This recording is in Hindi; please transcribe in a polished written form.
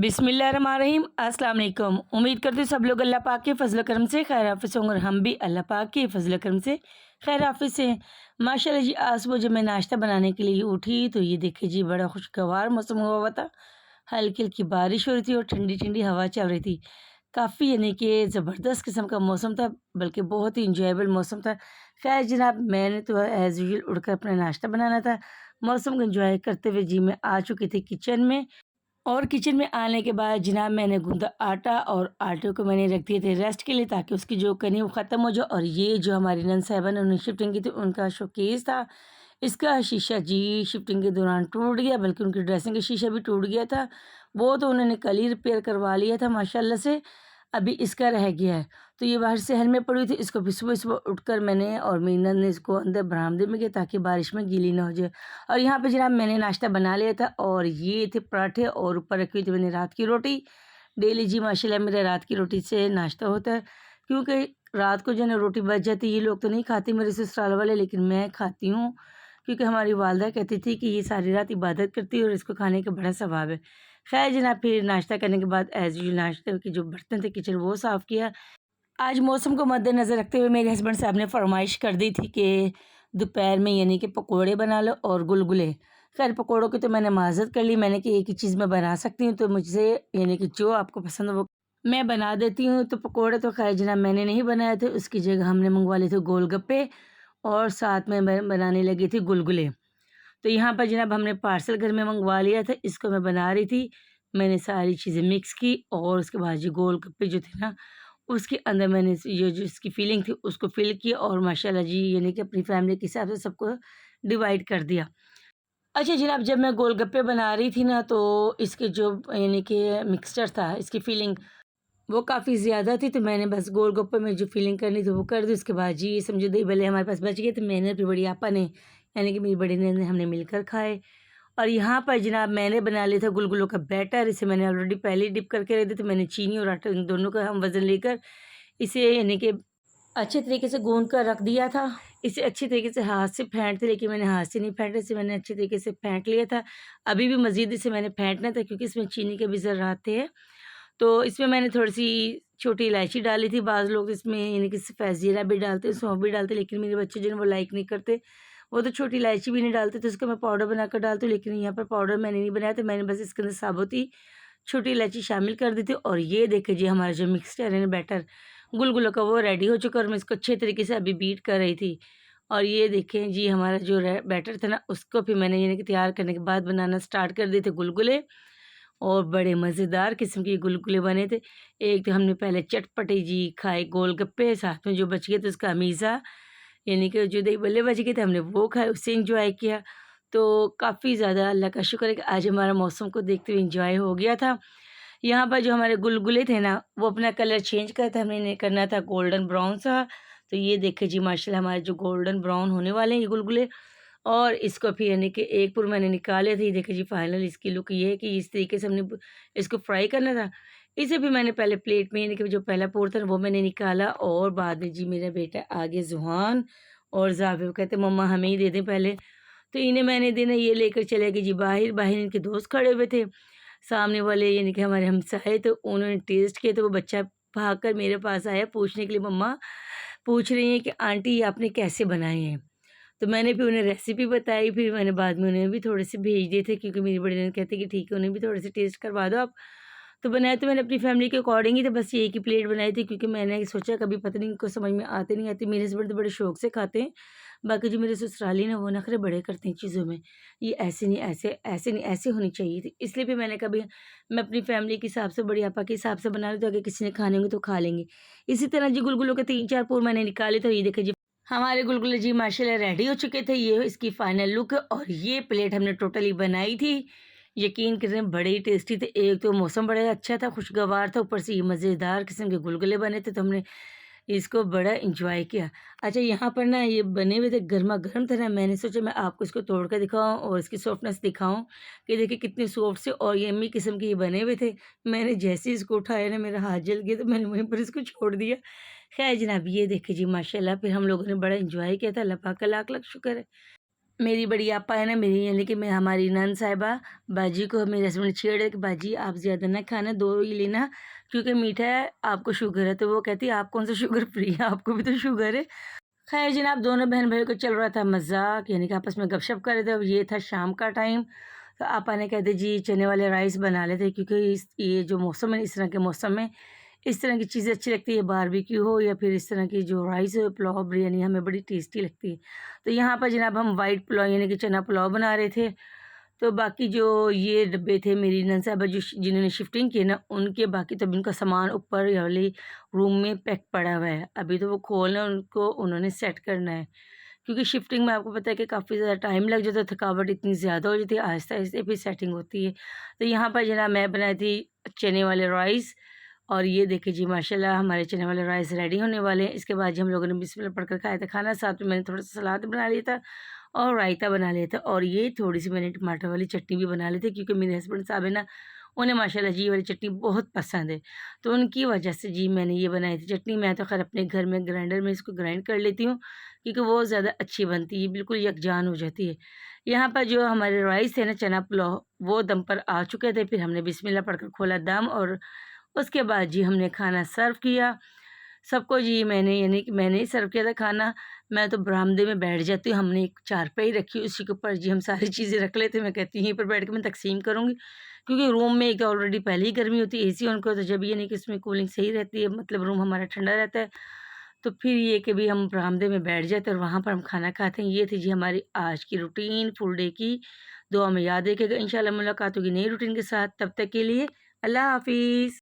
बिस्मिल्लाहिर्रहमानिर्रहीम। अस्सलाम वालेकुम। उम्मीद करती हूँ सब लोग अल्लाह पाक के फजल करम से खैर हाफिज़ होंगे और हम भी अल्लाह पाक के फजल करम से खैर हाफिज़ से हैं। माशाल्लाह जी, आज सुबह जब मैं नाश्ता बनाने के लिए उठी तो ये देखिए जी, बड़ा खुशगवार मौसम हुआ हुआ था। हल्की हल्की बारिश हो रही थी और ठंडी ठंडी हवा चल रही थी। काफ़ी यानी कि ज़बरदस्त किस्म का मौसम था, बल्कि बहुत ही इंजॉयबल मौसम था। खैर जनाब, मैंने तो एज़ यूजुअल उठकर अपना नाश्ता बनाना था। मौसम को एंजॉय करते हुए जी मैं आ चुकी थी किचन में। और किचन में आने के बाद जनाब, मैंने गूँधा आटा और आटे को मैंने रख दिए थे रेस्ट के लिए, ताकि उसकी जो कनी वो ख़त्म हो जाए। और ये जो हमारी नंद साहिबा ने उन्हें शिफ्टिंग की थी, उनका शोकेस था, इसका शीशा जी शिफ्टिंग के दौरान टूट गया, बल्कि उनकी ड्रेसिंग का शीशा भी टूट गया था। वो तो उन्होंने कल ही रिपेयर करवा लिया था माशाल्लाह से, अभी इसका रह गया है। तो ये बाहर सहल में पड़ी हुई थी, इसको भी सुबह-सुबह उठकर मैंने और मेरी नंद ने इसको अंदर बरामदे में किया, ताकि बारिश में गीली ना हो जाए। और यहाँ पे जनाब, मैंने नाश्ता बना लिया था और ये थे पराठे और ऊपर रखी हुई थी मैंने रात की रोटी। डेली जी माशाल्लाह मेरा रात की रोटी से नाश्ता होता है, क्योंकि रात को जो है ना रोटी बच जाती है। ये लोग तो नहीं खाते मेरे ससुराल वाले, लेकिन मैं खाती हूँ, क्योंकि हमारी वालदा कहती थी कि ये सारी रात इबादत करती है और इसको खाने का बड़ा सवाब है। खैर जनाब, फिर नाश्ता करने के बाद एज़ यूजुअल नाश्ते के जो बर्तन थे किचन वो साफ़ किया। आज मौसम को मद्देनज़र रखते हुए मेरे हस्बैंड साहब ने फ़रमाइश कर दी थी कि दोपहर में यानी कि पकोड़े बना लो और गुलगुले। ख़ैर पकोड़ों की तो मैंने माज़रत कर ली, मैंने कि एक ही चीज़ मैं बना सकती हूँ, तो मुझसे यानी कि जो आपको पसंद हो वो मैं बना देती हूँ। तो पकोड़े तो ख़ैर जनाब मैंने नहीं बनाए थे, उसकी जगह हमने मँगवा लिए थे गोलगप्पे और साथ में मैं बनाने लगी थी गुलगुले। तो यहाँ पर जनाब हमने पार्सल घर में मँगवा लिया था, इसको मैं बना रही थी। मैंने सारी चीज़ें मिक्स की और उसके बाद जो गोलगप्पे जो थे ना, उसके अंदर मैंने ये जो इसकी फिलिंग थी उसको फिल किया और माशाल्लाह जी यानी कि अपनी फैमिली के हिसाब से सबको डिवाइड कर दिया। अच्छा जनाब, जब मैं गोलगप्पे बना रही थी ना, तो इसके जो यानी कि मिक्सचर था, इसकी फिलिंग वो काफ़ी ज़्यादा थी, तो मैंने बस गोलगप्पे में जो फिलिंग करनी थी वो कर दी। उसके बाद जी ये समझो दही भल्ले हमारे पास बच गए, तो मैंने अपनी बड़ी आपा ने यानी कि मेरी बड़ी नंद ने हमने मिलकर खाए। और यहाँ पर जनाब मैंने बना लिया था गुलगुलों का बैटर। इसे मैंने ऑलरेडी पहले ही डिप करके रख दिया था। मैंने चीनी और आटा इन दोनों का हम वज़न लेकर इसे यानी कि अच्छे तरीके से गूँध कर रख दिया था। इसे अच्छी तरीके से हाथ से फेंटते, लेकिन मैंने हाथ से नहीं फेंटा, इसे मैंने अच्छे तरीके से फेंट लिया था। अभी भी मज़ीद इसे मैंने फेंटना था, क्योंकि इसमें चीनी के भी ज़र्रात थे। तो इसमें मैंने थोड़ी-सी छोटी इलायची डाली थी। बाज़ लोग इसमें यानी कि सफ़ेद ज़ीरा भी डालते हैं, सौंफ भी डालते हैं, लेकिन मेरे बच्चे जो हैं वो लाइक नहीं करते। वो तो छोटी इलायची भी नहीं डालते, तो इसको मैं पाउडर बनाकर डालती हूँ, लेकिन यहाँ पर पाउडर मैंने नहीं बनाया, तो मैंने बस इसके अंदर साबुत ही छोटी इलायची शामिल कर दी थी। और ये देखिए जी, हमारा जो मिक्सचर है ना बैटर गुलगुलों का, वो रेडी हो चुका है और मैं इसको अच्छे तरीके से अभी बीट कर रही थी। और ये देखें जी, हमारा जो बैटर था ना, उसको फिर मैंने यानी कि तैयार करने के बाद बनाना स्टार्ट कर दिए थे गुलगुले। और बड़े मज़ेदार किस्म के गुलगुले बने थे। एक तो हमने पहले चटपटे जी खाए गोलगप्पे, साथ में जो बच गए थे उसका मीज़ा, यानी कि जो दही बल्ले बच गए थे हमने वो खाए, उससे एंजॉय किया। तो काफ़ी ज़्यादा अल्लाह का शुक्र है कि आज हमारा मौसम को देखते हुए एंजॉय हो गया था। यहाँ पर जो हमारे गुलगुले थे ना, वो अपना कलर चेंज करा था, हमने इन्हें करना था गोल्डन ब्राउन सा। तो ये देखिए जी माशाल्लाह, हमारे जो गोल्डन ब्राउन होने वाले हैं ये गुलगुले। और इसको फिर यानी कि एक पुर मैंने निकाले थे। ये देखिए जी, फाइनल इसकी लुक ये है कि इस तरीके से हमने इसको फ्राई करना था। इसे भी मैंने पहले प्लेट में यानी कि जो पहला पोर था वो मैंने निकाला, और बाद में जी मेरा बेटा आ गया ज़ुहान और ज़ाविर, वो कहते मम्मा हमें ही दे दें पहले। तो इन्हें मैंने देना, ये लेकर चले गए जी बाहर। बाहर इनके दोस्त खड़े हुए थे, सामने वाले यानी कि हमारे हमसाए, तो उन्होंने टेस्ट किया, तो वो बच्चा भागकर मेरे पास आया पूछने के लिए, मम्मा पूछ रही हैं कि आंटी ये आपने कैसे बनाए हैं? तो मैंने भी उन्हें रेसिपी बताई, फिर मैंने बाद में उन्हें भी थोड़े से भेज दिए थे, क्योंकि मेरी बड़ी ननद कहती कि ठीक है, उन्हें भी थोड़े से टेस्ट करवा दो आप। तो बनाया तो मैंने अपनी फैमिली के अकॉर्डिंग ही, तो बस ये एक ही प्लेट बनाई थी, क्योंकि मैंने सोचा कभी पता नहीं इनको समझ में आते नहीं आते। मेरे हस्बैंड तो बड़े शौक से खाते हैं, बाकी जो मेरे ससुराली ना, वो नखरे बड़े करते हैं चीज़ों में। ये ऐसे नहीं, ऐसे ऐसे नहीं, ऐसे होनी चाहिए थी। इसलिए भी मैंने कभी मैं अपनी फैमिली के हिसाब से, बड़ी आपा के हिसाब से बना लेती हूँ, अगर किसी ने खाने होंगे तो खा लेंगे। इसी तरह जी गुलगुलों के 3-4 पूर मैंने निकाले, तो ये देखिए जी हमारे गुलगुले जी माशाल्लाह रेडी हो चुके थे। ये इसकी फाइनल लुक, और ये प्लेट हमने टोटली बनाई थी। यकीन करें बड़े ही टेस्टी थे। एक तो मौसम बड़ा अच्छा था, खुशगवार था, ऊपर से ये मज़ेदार किस्म के गुलगुले बने थे, तो हमने इसको बड़ा एन्जॉय किया। अच्छा यहाँ पर ना ये बने हुए थे, गरमा-गरम थे ना, मैंने सोचा मैं आपको इसको तोड़ कर दिखाऊँ और इसकी सॉफ्टनेस दिखाऊँ कि देखिए कितने सॉफ्ट से और यम्मी किस्म के ये बने हुए थे। मैंने जैसे ही इसको उठाया ना, मेरा हाथ जल गया, तो मैंने वहीं पर इसको छोड़ दिया। ख़ैर जनाब, ये देखिए जी माशाल्लाह, फिर हम लोगों ने बड़ा एन्जॉय किया था। अल्लाह पाक का लाख-लाख शुक्र है। मेरी बड़ी आपा है ना, मेरी यानी कि मैं हमारी नंद साहिबा, बाजी को मेरे हस्बैंड छेड़ रहे कि बाजी आप ज़्यादा ना खाना, 2 ही लेना क्योंकि मीठा है, आपको शुगर है। तो वो कहती है आप कौन सा शुगर फ्री है, आपको भी तो शुगर है। ख़ैर जनाब, दोनों बहन-भाइयों को चल रहा था मज़ाक, यानी कि आपस में गपशप कर रहे थे। अब ये था शाम का टाइम, तो आपा ने कहा थे जी चने वाले राइस बना लेते हैं क्योंकि इस ये जो मौसम है, इस तरह के मौसम में इस तरह की चीज़ें अच्छी लगती है, बारबेक्यू हो या फिर इस तरह की जो राइस हो, पुलाव, बिरयानी हमें बड़ी टेस्टी लगती है। तो यहाँ पर जनाब हम वाइट पुलाव यानी कि चना पुलाव बना रहे थे। तो बाकी जो ये डब्बे थे मेरी नंद साहिबा जो जिन्होंने शिफ्टिंग की है ना, उनके बाकी तब इनका सामान ऊपर ये वाली रूम में पैक पड़ा हुआ है। अभी तो वो खोलना उनको उन्होंने सेट करना है। क्योंकि शिफ्टिंग में आपको पता है कि काफ़ी ज़्यादा टाइम लग जाता है, थकावट इतनी ज़्यादा हो जाती है, आहिस्ता-आहिस्ता फिर सेटिंग होती है। तो यहाँ पर जनाब मैं बनाई थी चने वाले राइस और ये देखिए जी माशाल्लाह हमारे चने वाले राइस रेडी होने वाले हैं। इसके बाद जी हम लोगों ने बिस्मिल्लाह पढ़कर खाया था खाना, साथ में मैंने थोड़ा-सा सलाद बना लिया था और रायता बना लिया था और ये थोड़ी-सी मैंने टमाटर वाली चटनी भी बना ली थी क्योंकि मेरे हस्बैंड साहब है ना, उन्हें माशाल्लाह जी ये वाली चटनी बहुत पसंद है। तो उनकी वजह से जी मैंने ये बनाई थी चटनी। मैं तो ख़ैर अपने घर में ग्राइंडर में इसको ग्राइंड कर लेती हूँ क्योंकि वो ज़्यादा अच्छी बनती है, बिल्कुल यकजान हो जाती है। यहाँ पर जो हमारे राइस थे ना चना पुलाव, वो दम पर आ चुके थे, फिर हमने बिस्मिल्लाह पढ़कर खोला दम और उसके बाद जी हमने खाना सर्व किया। सबको जी मैंने यानी कि मैंने ही सर्व किया था खाना। मैं तो बरामदे में बैठ जाती हूँ, हमने एक चारपाई रखी उसी के ऊपर जी हम सारी चीज़ें रख लेते हैं। मैं कहती हूँ यहीं पर बैठ के मैं तक़सीम करूँगी क्योंकि रूम में एक तो ऑलरेडी पहले ही गर्मी होती है, एसी ऑन करो तो जब ये नहीं कि इसमें कूलिंग सही रहती है, मतलब रूम हमारा ठंडा रहता है। तो फिर ये कि भी हम बरामदे में बैठ जाते हैं और वहाँ पर हम खाना खाते हैं। ये थी जी हमारी आज की रूटीन फुल डे की। दुआ में याद रखिएगा, इंशाल्लाह मुलाकात होगी नई रूटीन के साथ। तब तक के लिए अल्लाह हाफ़िज़।